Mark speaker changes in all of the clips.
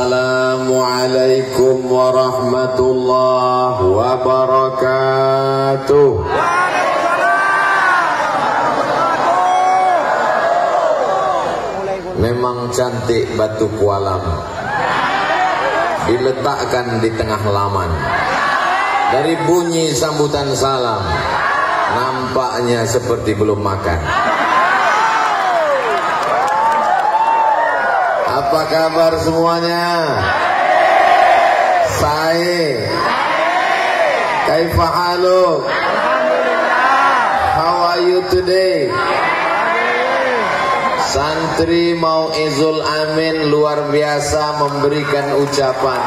Speaker 1: Assalamualaikum warahmatullahi wabarakatuh. Memang cantik Batu Kualam, diletakkan di tengah laman. Dari bunyi sambutan salam, nampaknya seperti belum makan. Apa kabar semuanya? Saya Kaifa haluk? How are you today? Santri Mau'izul Amin luar biasa memberikan ucapan.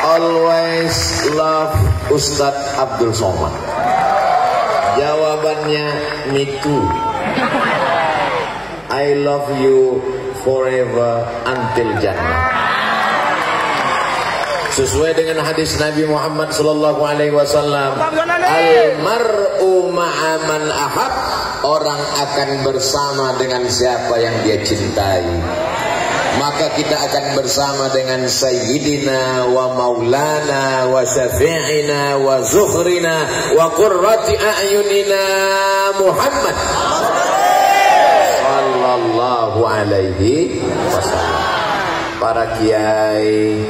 Speaker 1: Always love Ustadz Abdul Somad. Jawabannya me too. I love you forever until Jannah. Sesuai dengan hadis Nabi Muhammad sallallahu alaihi wasallam, al-mar'u ma'a man ahab, orang akan bersama dengan siapa yang dia cintai. Maka kita akan bersama dengan Sayyidina wa Maulana wa Syafi'ina wa Zukhrina wa Qurrati a'yunina Muhammad sallallahu alaihi wasallam. Para kiai,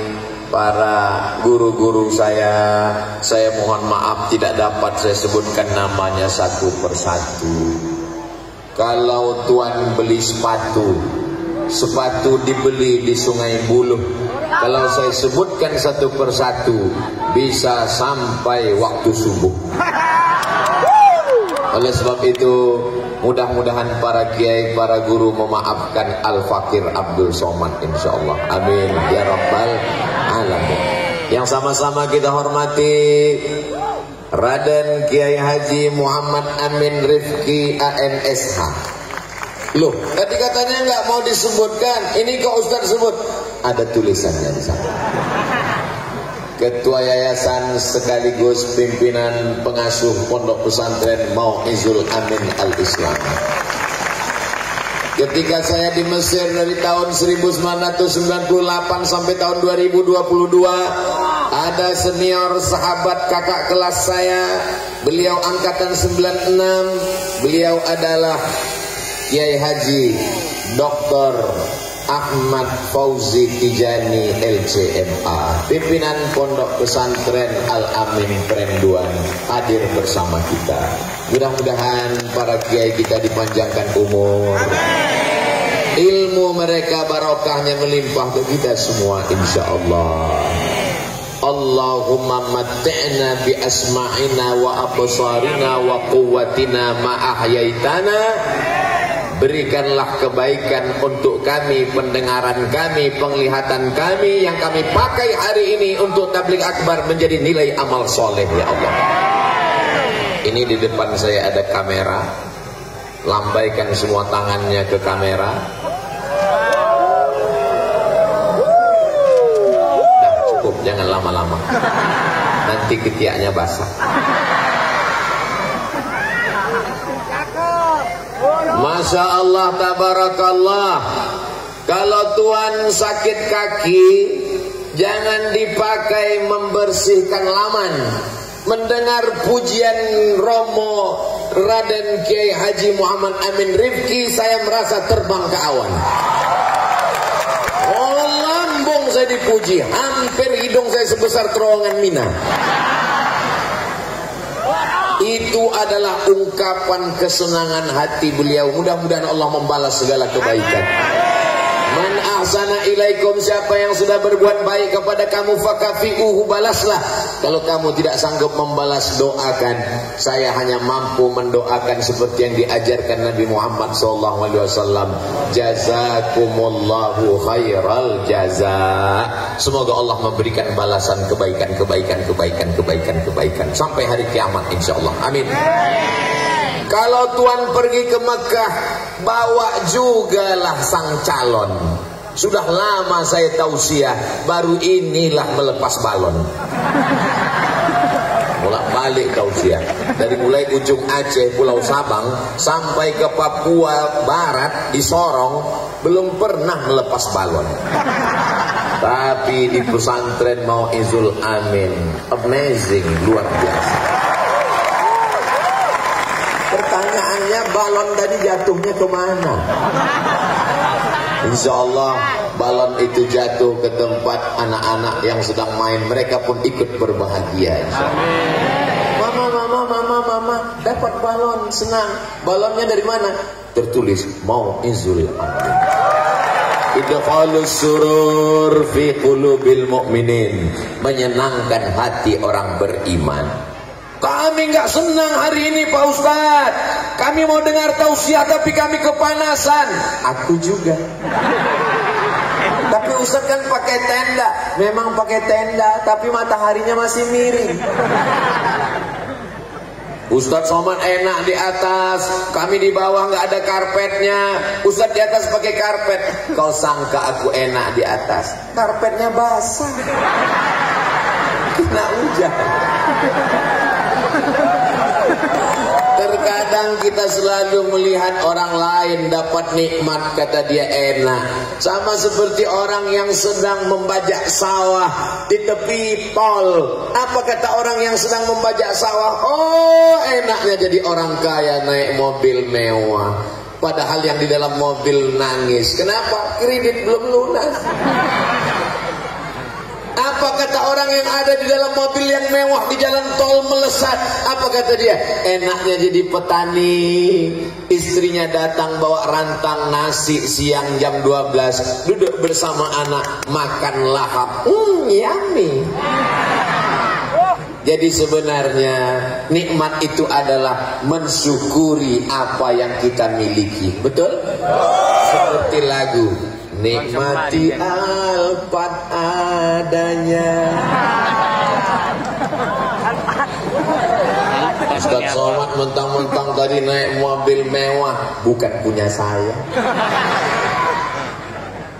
Speaker 1: para guru-guru saya mohon maaf tidak dapat saya sebutkan namanya satu persatu. Kalau tuan beli sepatu dibeli di Sungai Buluh, kalau saya sebutkan satu persatu bisa sampai waktu subuh. Oleh sebab itu mudah-mudahan para kiai, para guru memaafkan Al-Fakir Abdul Somad insyaallah. Amin ya rabbal alamin. Yang sama-sama kita hormati Raden Kiai Haji Muhammad Amin Rifki AMSH. Loh, tadi katanya nggak mau disebutkan, ini kok Ustaz sebut? Ada tulisannya di sana. Ketua Yayasan sekaligus pimpinan pengasuh Pondok Pesantren Mau'izul Amin Al-Islam. Ketika saya di Mesir dari tahun 1998 sampai tahun 2022, ada senior sahabat kakak kelas saya, beliau angkatan 96, beliau adalah Kiai Haji Dr. Ahmad Fauzi Tijani LCMA, pimpinan Pondok Pesantren Al-Amin Perenduan, hadir bersama kita. Mudah-mudahan para kiai kita dipanjangkan umur, ilmu mereka barokahnya melimpah ke kita semua insyaallah. Allahumma matti'na bi asma'ina wa absarina wa quwwatina ma ahyaitana. Berikanlah kebaikan untuk kami, pendengaran kami, penglihatan kami yang kami pakai hari ini untuk tabligh akbar menjadi nilai amal soleh ya Allah. Ini di depan saya ada kamera, lambaikan semua tangannya ke kamera. Dah cukup, jangan lama-lama, nanti ketiaknya basah. Masya Allah, tabarakallah. Kalau tuan sakit kaki, jangan dipakai membersihkan laman. Mendengar pujian Romo Raden Kiai Haji Muhammad Amin Rifki, saya merasa terbang ke awan. Oh, lambung saya dipuji, hampir hidung saya sebesar terowongan Mina. Itu adalah ungkapan kesenangan hati beliau. Mudah-mudahan Allah membalas segala kebaikan. Man ahsana ilaikum, siapa yang sudah berbuat baik kepada kamu fakafi'uhu, balaslah. Kalau kamu tidak sanggup membalas, doakan. Saya hanya mampu mendoakan seperti yang diajarkan Nabi Muhammad SAW. Jazakumullahu khairal jaza. Semoga Allah memberikan balasan kebaikan sampai hari kiamat insyaallah. Amin. Kalau tuan pergi ke Mekah, bawa jugalah sang calon. Sudah lama saya tausiah, baru inilah melepas balon. bolak-balik tausiah. Dari mulai ujung Aceh, Pulau Sabang sampai ke Papua Barat di Sorong belum pernah melepas balon. Tapi di pesantren Mau'izul Amin, amazing, luar biasa. Pertanyaannya, balon tadi jatuhnya kemana? Insya Allah balon itu jatuh ke tempat anak-anak yang sedang main. Mereka pun ikut berbahagia. Mama, dapat balon, senang. Balonnya dari mana? Tertulis Mau'izul Amin. Idkhalus surur fi qulubil mu'minin, menyenangkan hati orang beriman. Kami nggak senang hari ini Pak Ustadz. Kami mau dengar tausiah tapi kami kepanasan. Aku juga. Tapi Ustadz kan pakai tenda. Memang pakai tenda, tapi mataharinya masih miring. Ustadz Somad enak di atas, kami di bawah nggak ada karpetnya. Ustadz di atas pakai karpet. Kau sangka aku enak di atas? Karpetnya basah, kena hujan. Terkadang kita selalu melihat orang lain dapat nikmat, kata dia enak. Sama seperti orang yang sedang membajak sawah di tepi tol. Apa kata orang yang sedang membajak sawah? Oh, enaknya jadi orang kaya, naik mobil mewah. Padahal yang di dalam mobil nangis. Kenapa? Kredit belum lunas. Apa kata orang yang ada di dalam mobil yang mewah di jalan tol melesat? Apa kata dia? Enaknya jadi petani. Istrinya datang bawa rantang nasi siang jam 12. Duduk bersama anak, makan lahap. Yummy. Jadi sebenarnya nikmat itu adalah mensyukuri apa yang kita miliki. Betul? Seperti lagu nikmati alpat adanya. Ustadz Somad mentang-mentang tadi naik mobil mewah, bukan punya saya.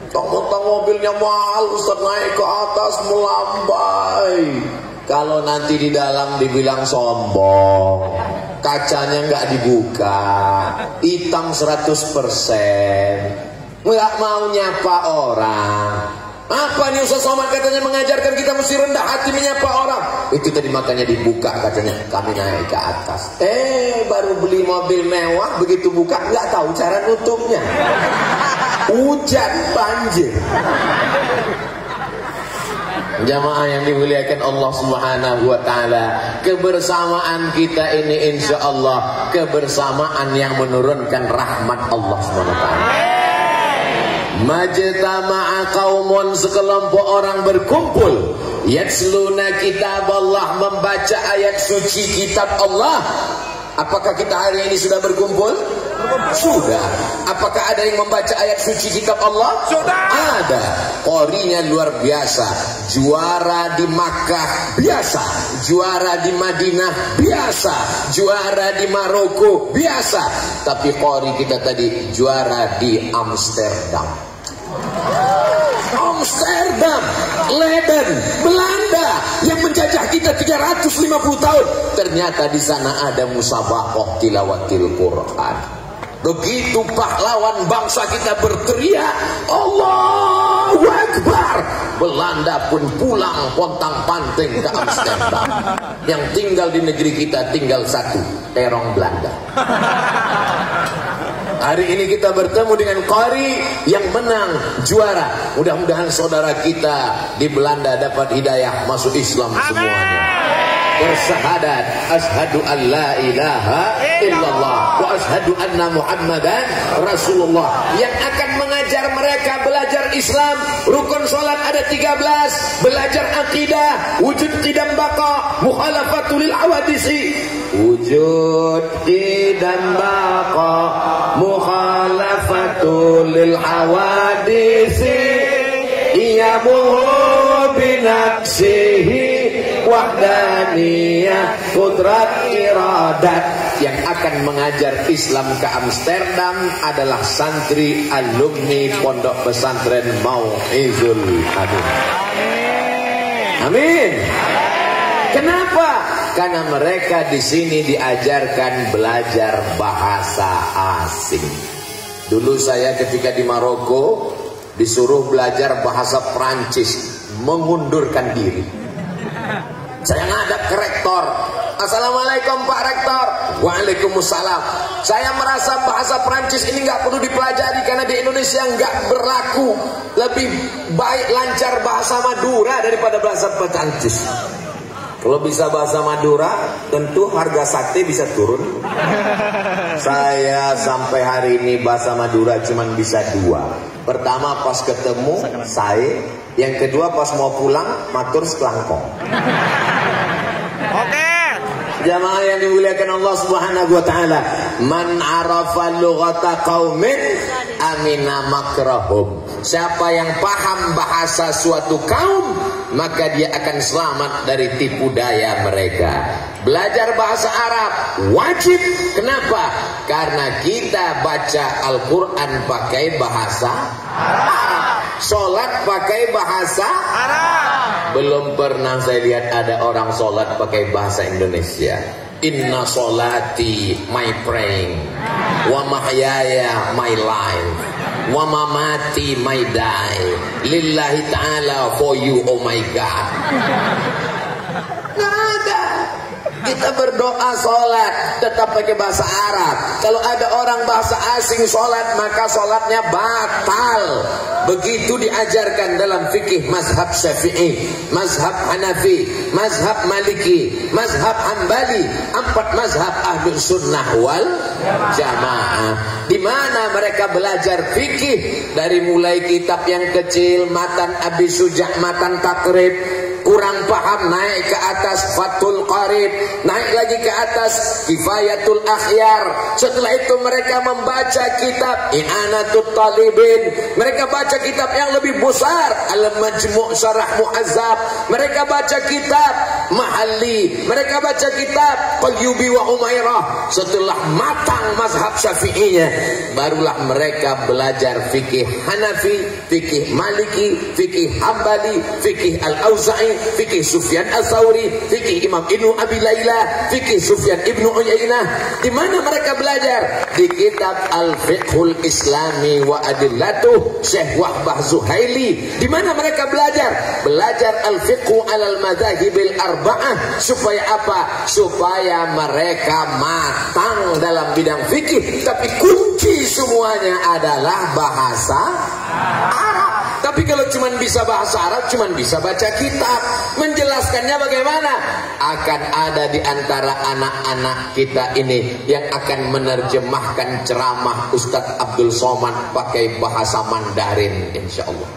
Speaker 1: Mentang-mentang mobilnya mahal, Ustadz naik ke atas melambai. Kalau nanti di dalam dibilang sombong, kacanya nggak dibuka, hitam 100%. Nggak mau nyapa orang. Apa nih Ustaz Somad katanya mengajarkan kita mesti rendah hati menyapa orang. Itu tadi makanya dibuka katanya, kami naik ke atas. Baru beli mobil mewah, begitu buka nggak tahu cara nutupnya. Hujan, banjir. Jamaah yang dimuliakan Allah Subhanahu wa taala, kebersamaan kita ini insya Allah kebersamaan yang menurunkan rahmat Allah Subhanahu wa taala. Majtama'a qaumun, sekelompok orang berkumpul, yatsluna kitab Allah, membaca ayat suci kitab Allah. Apakah kita hari ini sudah berkumpul? Sudah. Apakah ada yang membaca ayat suci kitab Allah? Sudah. Ada. Qorinya luar biasa. Juara di Makkah biasa, juara di Madinah biasa, juara di Maroko biasa. Tapi qori kita tadi juara di Amsterdam. Amsterdam, Leiden, Belanda yang menjajah kita 350 tahun. Ternyata di sana ada musabaqah tilawatil Quran. Begitu pahlawan bangsa kita berteriak Allahu Akbar, Belanda pun pulang pontang-panting ke Amsterdam. Yang tinggal di negeri kita tinggal satu, terong Belanda. Hari ini kita bertemu dengan qari yang menang, juara. Mudah-mudahan saudara kita di Belanda dapat hidayah masuk Islam semuanya. Bersyahadat asyhadu an la ilaha illallah wa asyhadu anna Muhammadan Rasulullah, yang akan mengajar mereka belajar Islam. Rukun salat ada 13, belajar akidah, wujud qidam baqa, mukhalafatul awadisi, wujud qidam baqa, mukhalafatul awadisi, iyamuhu binafsihi, wahdaniyah, kudrat iradat. Yang akan mengajar Islam ke Amsterdam adalah santri alumni Pondok Pesantren Mau'izul Amin. Amin. Kenapa? Karena mereka di sini diajarkan belajar bahasa asing. Dulu saya ketika di Maroko disuruh belajar bahasa Prancis, mengundurkan diri. Saya ngadap ke rektor, Assalamualaikum Pak Rektor. Waalaikumsalam. Saya merasa bahasa Prancis ini nggak perlu dipelajari karena di Indonesia nggak berlaku. Lebih baik lancar bahasa Madura daripada bahasa Prancis. Kalau bisa bahasa Madura, tentu harga sate bisa turun. Saya sampai hari ini bahasa Madura cuma bisa 2. Pertama pas ketemu saya, yang kedua pas mau pulang matur sekelangkong.
Speaker 2: Oke.
Speaker 1: Jamaah yang dimuliakan Allah Subhanahu wa taala, man arafa lughata qaumin amina makrahum. Siapa yang paham bahasa suatu kaum, maka dia akan selamat dari tipu daya mereka. Belajar bahasa Arab wajib. Kenapa? Karena kita baca Al-Quran pakai bahasa Arab, sholat pakai bahasa Arab. Belum pernah saya lihat ada orang sholat pakai bahasa Indonesia. Inna sholati my praying, wa mahyaya my life, wa mamati my die, lillahi ta'ala for you oh my God. Nggak ada. Kita berdoa sholat tetap pakai bahasa Arab. Kalau ada orang bahasa asing sholat, maka sholatnya batal. Begitu diajarkan dalam fikih mazhab Syafi'i, mazhab Hanafi, mazhab Maliki, mazhab Hambali, 4 mazhab Ahlus Sunnah wal Jamaah. Di mana mereka belajar fikih dari mulai kitab yang kecil, matan Abi Suja', matan Takrib, kurang paham naik ke atas Fathul Qarib, naik lagi ke atas Kifayatul Akhyar. Setelah itu mereka membaca kitab I'anatul Talibin, mereka baca kitab yang lebih besar Al-Majmu' Syarah Mu'azzab, mereka baca kitab Mahalli, mereka baca kitab Qayyubi wa Umairah. Setelah matang mazhab Syafi'inya, barulah mereka belajar fikih Hanafi, fikih Maliki, fikih Hambali, fikih Al-Auza'i, fikih Sufyan Ats-Tsauri, fikih Imam Ibnu Abi Laila, fikih Sufyan Ibnu Uyainah. Di mana mereka belajar? Di kitab Al-Fiqhul Islami wa Adillatuh Syekh Wahbah Zuhaili. Di mana mereka belajar? Belajar al-fiqhu alal madzahibil arba'ah. Supaya apa? Supaya mereka matang dalam bidang fikih. Tapi kunci semuanya adalah bahasa Arab. Tapi kalau cuma bisa bahasa Arab, cuma bisa baca kitab, menjelaskannya bagaimana? Akan ada di antara anak-anak kita ini yang akan menerjemahkan ceramah Ustadz Abdul Somad pakai bahasa Mandarin, insya Allah.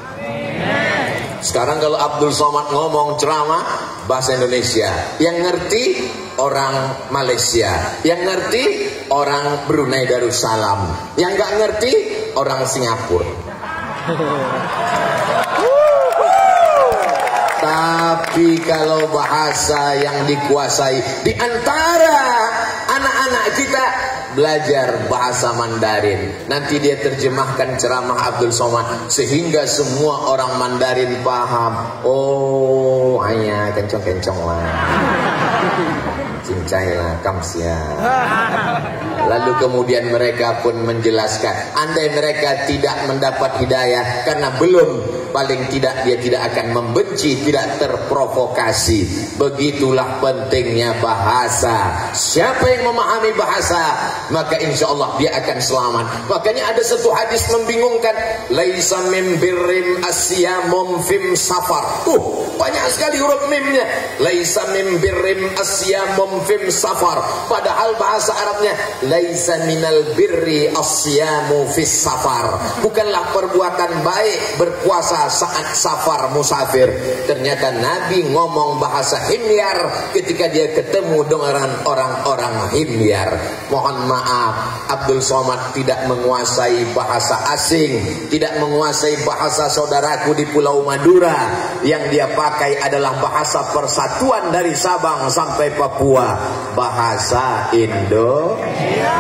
Speaker 1: Sekarang kalau Abdul Somad ngomong ceramah bahasa Indonesia, yang ngerti orang Malaysia, yang ngerti orang Brunei Darussalam, yang nggak ngerti orang Singapura. Tapi kalau bahasa yang dikuasai di antara anak-anak kita belajar bahasa Mandarin, nanti dia terjemahkan ceramah Abdul Somad sehingga semua orang Mandarin paham. Oh, ayah kencong-kencong lah, cincai lah, kamsia. Lalu kemudian mereka pun menjelaskan, andai mereka tidak mendapat hidayah karena belum, paling tidak dia tidak akan membenci, tidak terprovokasi. Begitulah pentingnya bahasa. Siapa yang memahami bahasa, maka insya Allah dia akan selamat. Makanya ada satu hadis membingungkan, laisa min birrim asyamum fim safar. Banyak sekali huruf mimnya. Laisa min birrim asyamum fim safar. Padahal bahasa Arabnya laisa minal birri asyamu fis safar. Bukanlah perbuatan baik berpuasa saat safar musafir. Ternyata Nabi ngomong bahasa himyar ketika dia ketemu dengan orang-orang himyar. Mohon maaf, Abdul Somad tidak menguasai bahasa asing, tidak menguasai bahasa saudaraku di Pulau Madura. Yang dia pakai adalah bahasa persatuan dari Sabang sampai Papua, bahasa Indonesia.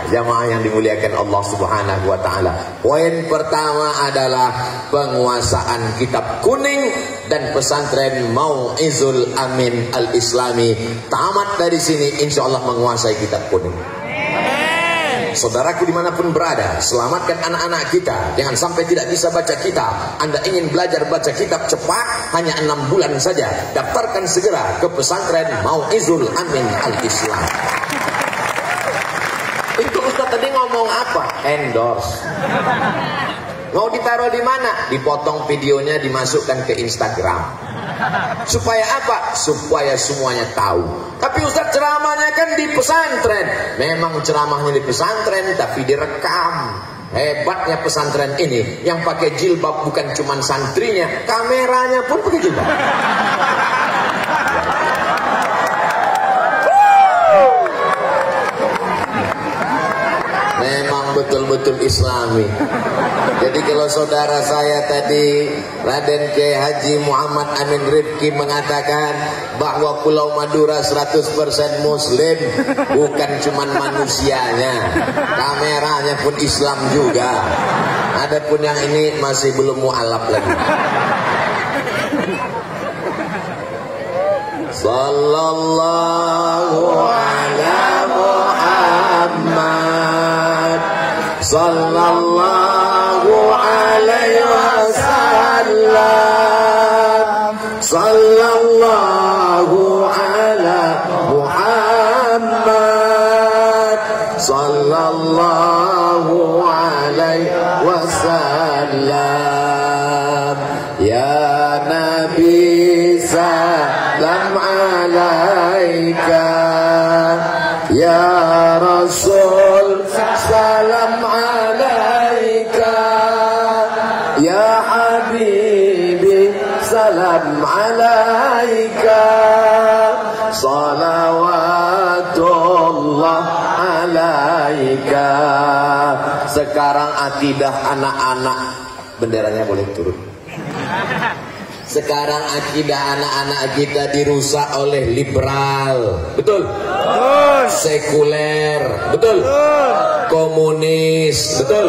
Speaker 1: jamaah yang dimuliakan Allah Subhanahu wa taala. Poin pertama adalah penguasaan kitab kuning dan pesantren Mau'izul Amin Al-Islami. Tamat dari sini insya Allah menguasai kitab kuning. Saudaraku dimanapun berada, selamatkan anak-anak kita. Jangan sampai tidak bisa baca kitab. Anda ingin belajar baca kitab cepat, hanya 6 bulan saja. Daftarkan segera ke pesantren Mau'izul Amin Al-Islam. Itu Ustaz tadi ngomong apa? Endorse. Mau ditaruh di mana? Dipotong videonya, dimasukkan ke Instagram. Supaya apa? Supaya semuanya tahu. Tapi Ustaz ceramahnya kan di pesantren. Memang ceramahnya di pesantren, tapi direkam. Hebatnya pesantren ini, yang pakai jilbab bukan cuma santrinya, kameranya pun pakai jilbab. Memang betul-betul Islami. Jadi kalau saudara saya tadi Raden Kiai Haji Muhammad Amin Rifki mengatakan bahwa Pulau Madura 100% Muslim, bukan cuman manusianya, kameranya pun Islam juga. Adapun yang ini masih belum mualaf lagi. Sallallahu ala Muhammad, sallallahu alaihi wasallam, sallallahu ala Muhammad, sallallahu alaihi wasallam. Ya Nabi salam alaika, ya Rasul salam alaika, ya Habibi salam alaika, salawatullah alaika. Sekarang akidah anak-anak, benderanya boleh turun. Sekarang akidah anak-anak kita dirusak oleh liberal, betul? Betul. Sekuler, betul? Betul. Komunis, betul?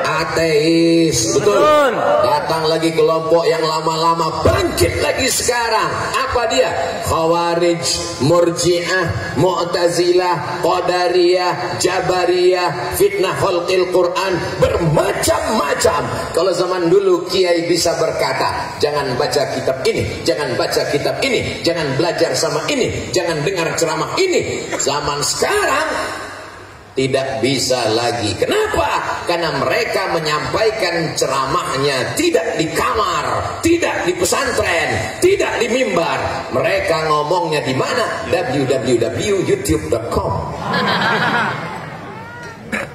Speaker 1: Ateis, betul? Datang lagi kelompok yang lama-lama bangkit lagi sekarang. Apa dia? Khawarij, Murji'ah, Mu'tazilah, Qadariyah, Jabariyah, fitnah khalqil Quran, bermacam-macam. Kalau zaman dulu kiai bisa berkata, jangan baca kitab ini, jangan baca kitab ini, jangan belajar sama ini, jangan dengar ceramah ini. Zaman sekarang tidak bisa lagi. Kenapa? Karena mereka menyampaikan ceramahnya tidak di kamar, tidak di pesantren, tidak di mimbar. Mereka ngomongnya di mana? www.youtube.com.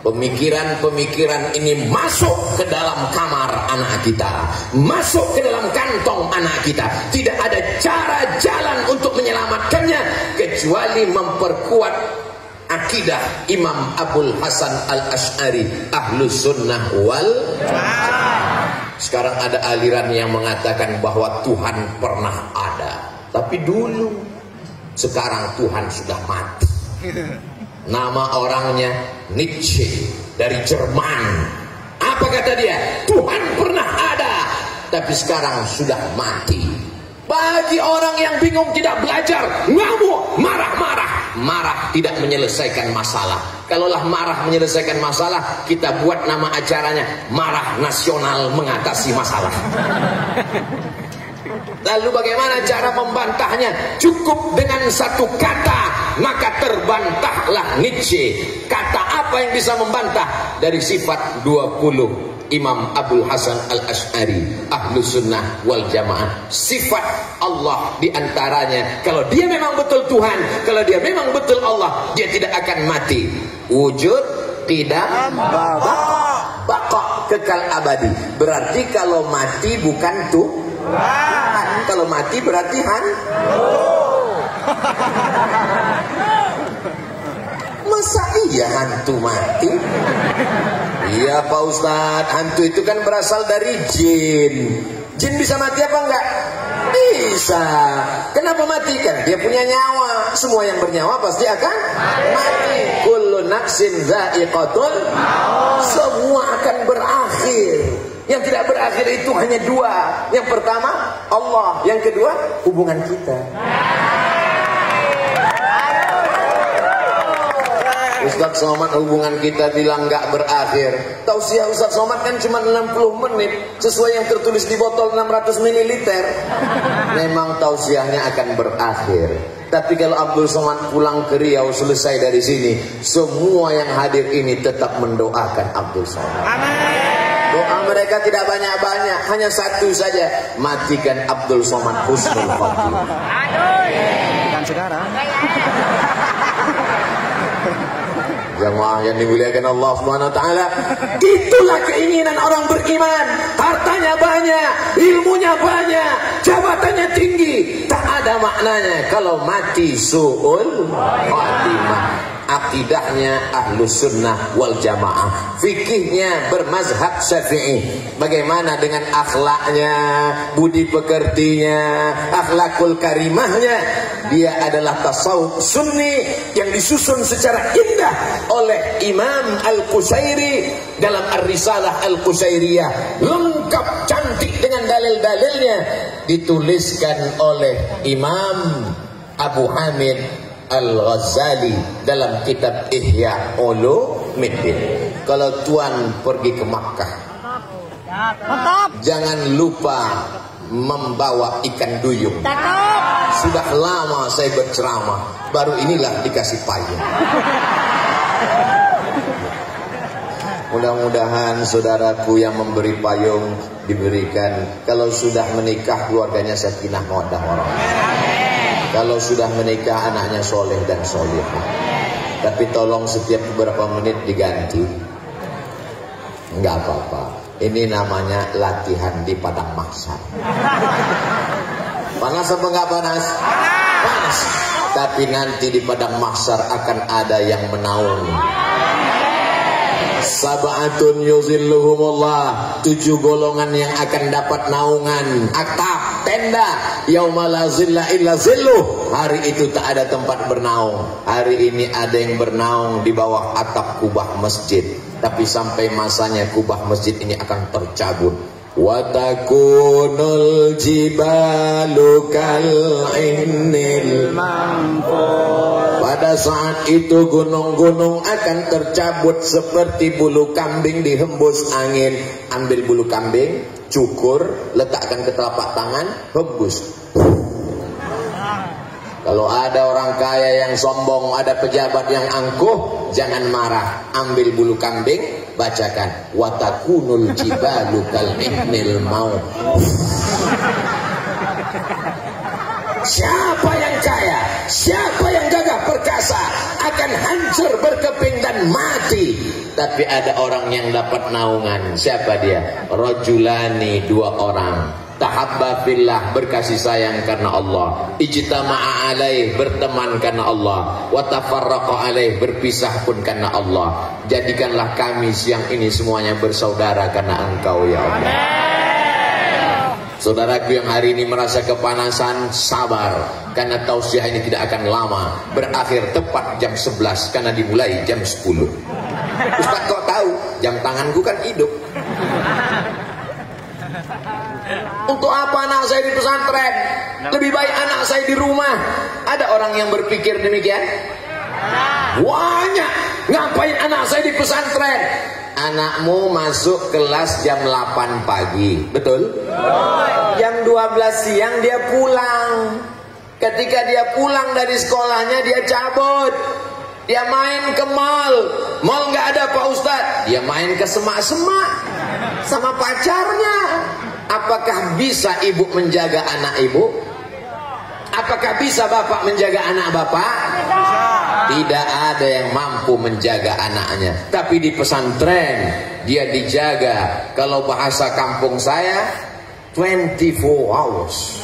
Speaker 1: Pemikiran-pemikiran ini masuk ke dalam kamar anak kita, masuk ke dalam kantong anak kita. Tidak ada cara jalan untuk menyelamatkannya kecuali memperkuat akidah Imam Abul Hasan Al-Asy'ari Ahlus Sunnah wal Jamaah. Sekarang ada aliran yang mengatakan bahwa Tuhan pernah ada, tapi dulu. Sekarang Tuhan sudah mati. Nama orangnya Nietzsche dari Jerman. Apa kata dia? Tuhan pernah ada, tapi sekarang sudah mati. Bagi orang yang bingung, tidak belajar, ngamuk, marah-marah. Marah tidak menyelesaikan masalah. Kalaulah marah menyelesaikan masalah, kita buat nama acaranya Marah Nasional Mengatasi Masalah. Lalu bagaimana cara membantahnya? Cukup dengan satu kata, maka terbantahlah Nietzsche. Kata apa yang bisa membantah? Dari sifat 20 Imam Abul Hasan Al-Asy'ari Ahlus Sunnah wal Jamaah. Sifat Allah diantaranya. Kalau dia memang betul Tuhan, kalau dia memang betul Allah, dia tidak akan mati. Wujud, tidak baqa, kekal abadi. Berarti kalau mati bukan Tuhan. Kalau mati berarti masa iya hantu mati? Iya Pak Ustadz, hantu itu kan berasal dari jin. Jin bisa mati apa enggak? Bisa. Kenapa mati? Kan dia punya nyawa. Semua yang bernyawa pasti akan mati. Kullu nafsin dha'iqatul maut. Semua akan berakhir. Yang tidak berakhir itu hanya dua. Yang pertama Allah, yang kedua hubungan kita. Ustaz Somad hubungan kita bilang nggak berakhir. Tausiah Ustaz Somad kan cuma 60 menit sesuai yang tertulis di botol 600 ml. Memang tausiahnya akan berakhir. Tapi kalau Abdul Somad pulang ke Riau selesai dari sini, semua yang hadir ini tetap mendoakan Abdul Somad. Doa mereka tidak banyak-banyak, hanya satu saja, matikan Abdul Somad husnul khotimah.
Speaker 2: Bukan sekarang.
Speaker 1: Jamaah yang dimuliakan Allah Subhanahu wa taala, itulah keinginan orang beriman. Hartanya banyak, ilmunya banyak, jabatannya tinggi, tak ada maknanya kalau mati su'ul khatimah. Akidahnya ahlus sunnah wal jamaah, fikihnya bermazhab syafi'i. Bagaimana dengan akhlaknya, budi pekertinya, akhlakul karimahnya? Dia adalah tasawuf sunni yang disusun secara indah oleh Imam Al-Qushairi dalam Ar-Risalah Al-Qushairiyah, lengkap cantik dengan dalil-dalilnya, dituliskan oleh Imam Abu Hamid Al-Ghazali dalam kitab Ihya Ulumuddin. Kalau tuan pergi ke Makkah, jangan lupa membawa ikan duyung. Sudah lama saya berceramah, baru inilah dikasih payung. Mudah-mudahan saudaraku yang memberi payung diberikan, kalau sudah menikah keluarganya sakinah mawaddah warahmah. Kalau sudah menikah anaknya soleh dan solehah. Tapi tolong setiap beberapa menit diganti. Enggak apa-apa. Ini namanya latihan di padang mahsyar. Panas apa enggak panas? Panas. Tapi nanti di padang mahsyar akan ada yang menaungi. Sab'atun yuzilluhumullah, 7 golongan yang akan dapat naungan atap tenda yauma la zilla illa zilluh. Hari itu tak ada tempat bernaung. Hari ini ada yang bernaung di bawah atap kubah masjid, tapi sampai masanya kubah masjid ini akan tercabut. Wa takunul jibalu kal innil manfur. Pada saat itu gunung-gunung akan tercabut seperti bulu kambing dihembus angin. Ambil bulu kambing, cukur, letakkan ke telapak tangan, hembus. Kalau ada orang kaya yang sombong, ada pejabat yang angkuh, jangan marah. Ambil bulu kambing, bacakan watakunul jibalu kal ihnil maut. Siapa yang kaya, siapa yang gagah perkasa akan hancur berkeping dan mati. Tapi ada orang yang dapat naungan. Siapa dia? Rajulani, 2 orang. Tahabba fillah, berkasih sayang karena Allah. Ijtama'a alaih, berteman karena Allah. Wa tafarraqa alaih, berpisah pun karena Allah. Jadikanlah kami siang ini semuanya bersaudara karena Engkau ya Allah. Saudaraku yang hari ini merasa kepanasan, sabar, karena tausiah ini tidak akan lama. Berakhir tepat jam 11 karena dimulai jam 10. Ustaz kok tahu? Jam tanganku kan hidup. Untuk apa anak saya di pesantren? Lebih baik anak saya di rumah. Ada orang yang berpikir demikian? Banyak. Ngapain anak saya di pesantren? Anakmu masuk kelas jam 8 pagi, betul? Jam 12 siang dia pulang. Ketika dia pulang dari sekolahnya, dia cabut. Dia main ke mall. Mall nggak ada Pak Ustadz. Dia main ke semak-semak sama pacarnya. Apakah bisa ibu menjaga anak ibu? Apakah bisa bapak menjaga anak bapak? Tidak ada yang mampu menjaga anaknya. Tapi di pesantren dia dijaga. Kalau bahasa kampung saya 24 hours,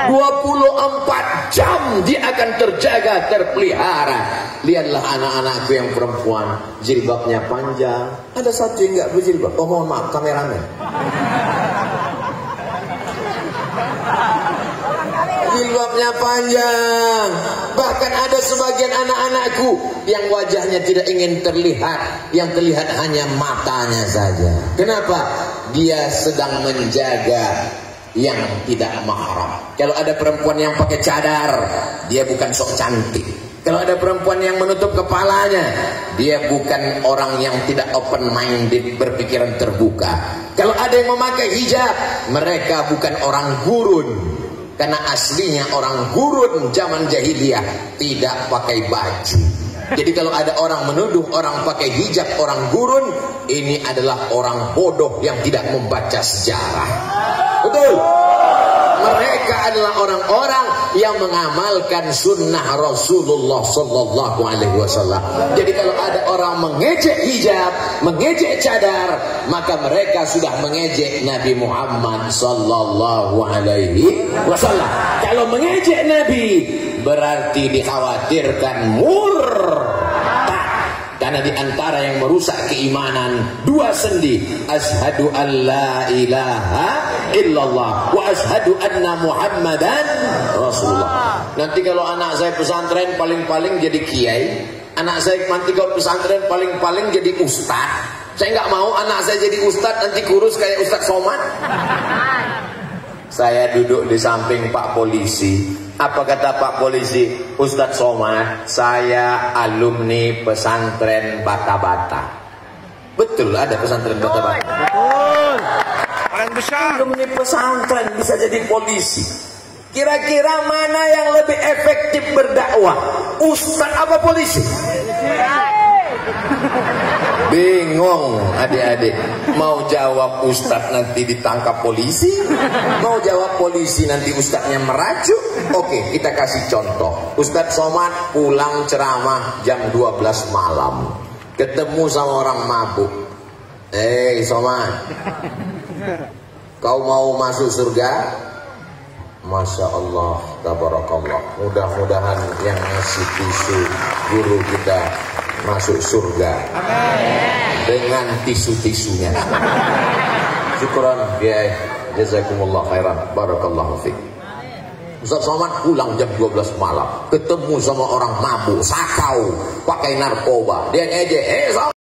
Speaker 1: 24 jam dia akan terjaga, terpelihara. Lihatlah anak-anakku yang perempuan, jilbabnya panjang. Ada satu yang nggak berjilbab. Oh mohon maaf, kameramen. Jilbab rambutnya panjang. Bahkan ada sebagian anak-anakku yang wajahnya tidak ingin terlihat, yang terlihat hanya matanya saja. Kenapa? Dia sedang menjaga yang tidak mahram. Kalau ada perempuan yang pakai cadar, dia bukan sok cantik. Kalau ada perempuan yang menutup kepalanya, dia bukan orang yang tidak open minded, berpikiran terbuka. Kalau ada yang memakai hijab, mereka bukan orang gurun. Karena aslinya orang gurun zaman jahiliyah tidak pakai baju. Jadi kalau ada orang menuduh orang pakai hijab orang gurun, ini adalah orang bodoh yang tidak membaca sejarah. Betul. Mereka adalah orang-orang yang mengamalkan sunnah Rasulullah Sallallahu Alaihi Wasallam. Jadi kalau ada orang mengejek hijab, mengejek cadar, maka mereka sudah mengejek Nabi Muhammad Sallallahu Alaihi Wasallam. Kalau mengejek Nabi, berarti dikhawatirkan murtad. Karena di antara yang merusak keimanan dua sendi, asyhadu an la ilaha illallah wa asyhadu anna muhammadan rasulullah. Nanti kalau anak saya pesantren paling-paling jadi kiai, anak saya nanti kalau pesantren paling-paling jadi ustaz. Saya nggak mau anak saya jadi ustaz nanti kurus kayak Ustaz Somad. Saya duduk di samping Pak Polisi. Apa kata Pak Polisi? Ustaz Somad, saya alumni pesantren Bata-Bata. Betul ada pesantren Bata-Bata.
Speaker 2: Betul. Paling besar.
Speaker 1: Alumni pesantren bisa jadi polisi. Kira-kira mana yang lebih efektif berdakwah? Ustaz apa polisi? Bingung adik-adik. Mau jawab ustadz nanti ditangkap polisi, mau jawab polisi nanti ustadznya merajuk. Oke, kita kasih contoh. Ustadz Somad pulang ceramah jam 12 malam, ketemu sama orang mabuk. Somad, kau mau masuk surga? Masya Allah, tabarakallah. Mudah-mudahan yang ngasih tisu guru kita masuk surga. Amin. Dengan tisu-tisunya. Syukran ya, jazakumullah khairan, barakallahu fiik. Ustaz Somad pulang jam 12 malam, ketemu sama orang mabuk, sakau, pakai narkoba. Dia ngejek,